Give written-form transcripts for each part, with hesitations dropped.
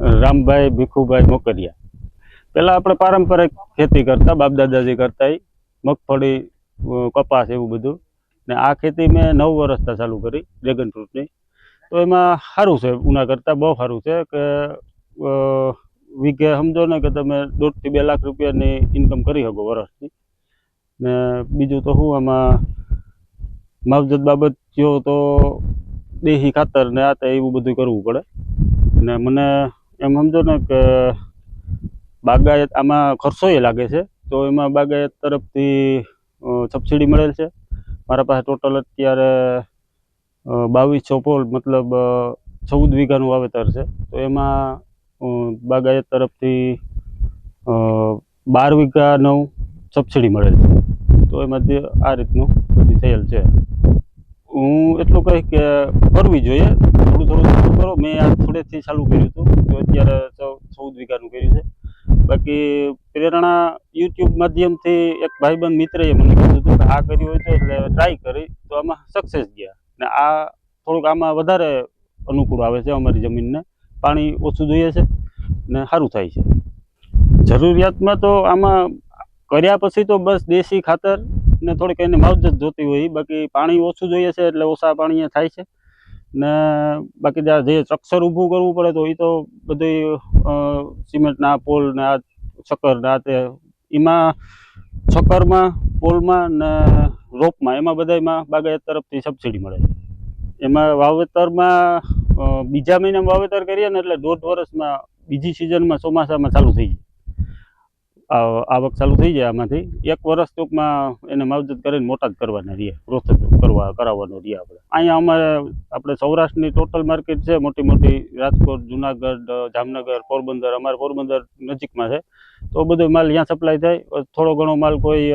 રામભાઈ ભીખુભાઈ મોકરિયા। પહેલાં આપણે પારંપરિક ખેતી કરતા, બાપ દાદાજી કરતા મગફળી, કપાસ એવું બધું, ને આ ખેતી મેં 9 વર્ષથી ચાલુ કરી ડ્રેગન ફ્રૂટની। તો એમાં સારું છે, ઉના કરતાં બહુ સારું છે કે વીઘે સમજો ને કે તમે 1.5 થી 2 લાખ રૂપિયાની ઇન્કમ કરી શકો વર્ષની। ને બીજું તો શું આમાં માવજત બાબત જો તો દેશી ખાતર ને આ તે એવું બધું કરવું પડે। ને મને એમ સમજો ને કે બાગાયત આમાં ખર્ચો લાગે છે, તો એમાં બાગાયત તરફથી સબસિડી મળેલ છે। મારા પાસે ટોટલ અત્યારે 2200 પોલ મતલબ 14 વીઘાનું વાવેતર છે। તો એમાં બાગાયત તરફથી 12 વીઘાનું સબસિડી મળેલ છે। તો એમાંથી આ રીતનું બધું થયેલ છે। હું એટલું કહીશ કે કરવી જોઈએ, થોડું થોડું કરો। મેં આ થોડેથી ચાલુ કર્યું હતું, તો અત્યારે 14 વીઘાનું કર્યું છે। બાકી પ્રેરણા યુટ્યુબ માધ્યમથી એક ભાઈબંધ મિત્રએ મને કીધું હતું કે આ કર્યું હોય તો એટલે ટ્રાય કરી, તો આમાં સક્સેસ ગયા। ને આ થોડુંક આમાં વધારે અનુકૂળ આવે છે, અમારી જમીનને પાણી ઓછું જોઈએ છે ને સારું થાય છે। જરૂરિયાતમાં તો આમાં કર્યા પછી તો બસ દેશી ખાતર ને થોડીક એને માવજત જોતી હોય, બાકી પાણી ઓછું જોઈએ છે એટલે ઓછા પાણીએ થાય છે। ને બાકી જે સ્ટ્રક્ચર ઊભું કરવું પડે તો એ તો બધી સિમેન્ટના પોલ ને આ છકર ને આ તે એમાં છકરમાં, પોલમાં ને રોપમાં એમાં બધામાં બાગાયત તરફથી સબસિડી મળે છે। એમાં વાવેતરમાં બીજા મહિનામાં વાવેતર કરીએ ને એટલે 1.5 વર્ષમાં બીજી સિઝનમાં ચોમાસામાં ચાલુ થઈ જાય, આવક ચાલુ થઈ જાય। આમાંથી 1 વર્ષ ટૂંકમાં એને માવજત કરીને મોટા જ કરવાના રહીએ, ગ્રોથ કરાવવાનો રહીએ આપણે। અહીંયા અમારે આપણે સૌરાષ્ટ્રની ટોટલ માર્કેટ છે, મોટી મોટી રાજકોટ, જુનાગઢ, જામનગર, પોરબંદર, અમારે પોરબંદર નજીકમાં છે। તો બધો માલ અહીંયા સપ્લાય થાય। થોડો ઘણો માલ કોઈ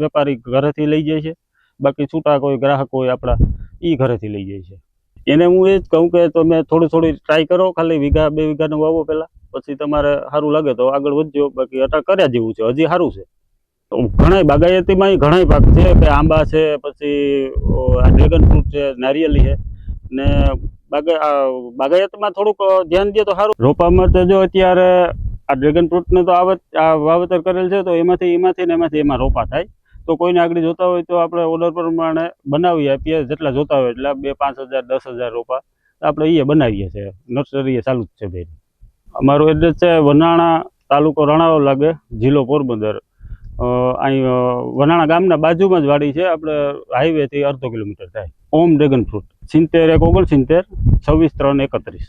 વેપારી ઘરેથી લઈ જાય છે, બાકી છૂટા કોઈ ગ્રાહક હોય આપણા એ ઘરેથી લઈ જાય છે। એને હું એ જ કહું કે તમે થોડી ટ્રાય કરો, ખાલી 1 2 વીઘાનું વાવો પહેલાં, પછી તમારે સારું લાગે તો આગળ વધજો। બાકી અટાણ કર્યા જેવું છે, હજી સારું છે। તો ઘણા બાગાયતીમાં ઘણા પાક છે કે આંબા છે, પછી આ ડ્રેગન ફ્રૂટ છે, નારિયેળી છે, ને બાગાયતમાં થોડુંક ધ્યાન દે તો સારું। રોપામાં તો જો અત્યારે આ ડ્રેગન ફ્રૂટને તો આ વાવેતર કરેલ છે, તો એમાં રોપા થાય। તો કોઈને આગળ જોતા હોય તો આપણે ઓર્ડર પ્રમાણે બનાવી આપીએ, જેટલા જોતા હોય એટલે 2 5 હજાર 10 હજાર રોપા આપણે એ બનાવીએ છીએ। નર્સરી ચાલુ જ છે ભાઈ। અમારું એડ્રેસ છે વનાણા, તાલુકો રણાવો લાગે, જિલ્લો પોરબંદર। અહીં વનાણા ગામના બાજુમાં જ વાડી છે, આપણે હાઈવેથી 1/2 કિલોમીટર થાય। ઓમ ડ્રેગન ફ્રૂટ 70 169 26 3 31।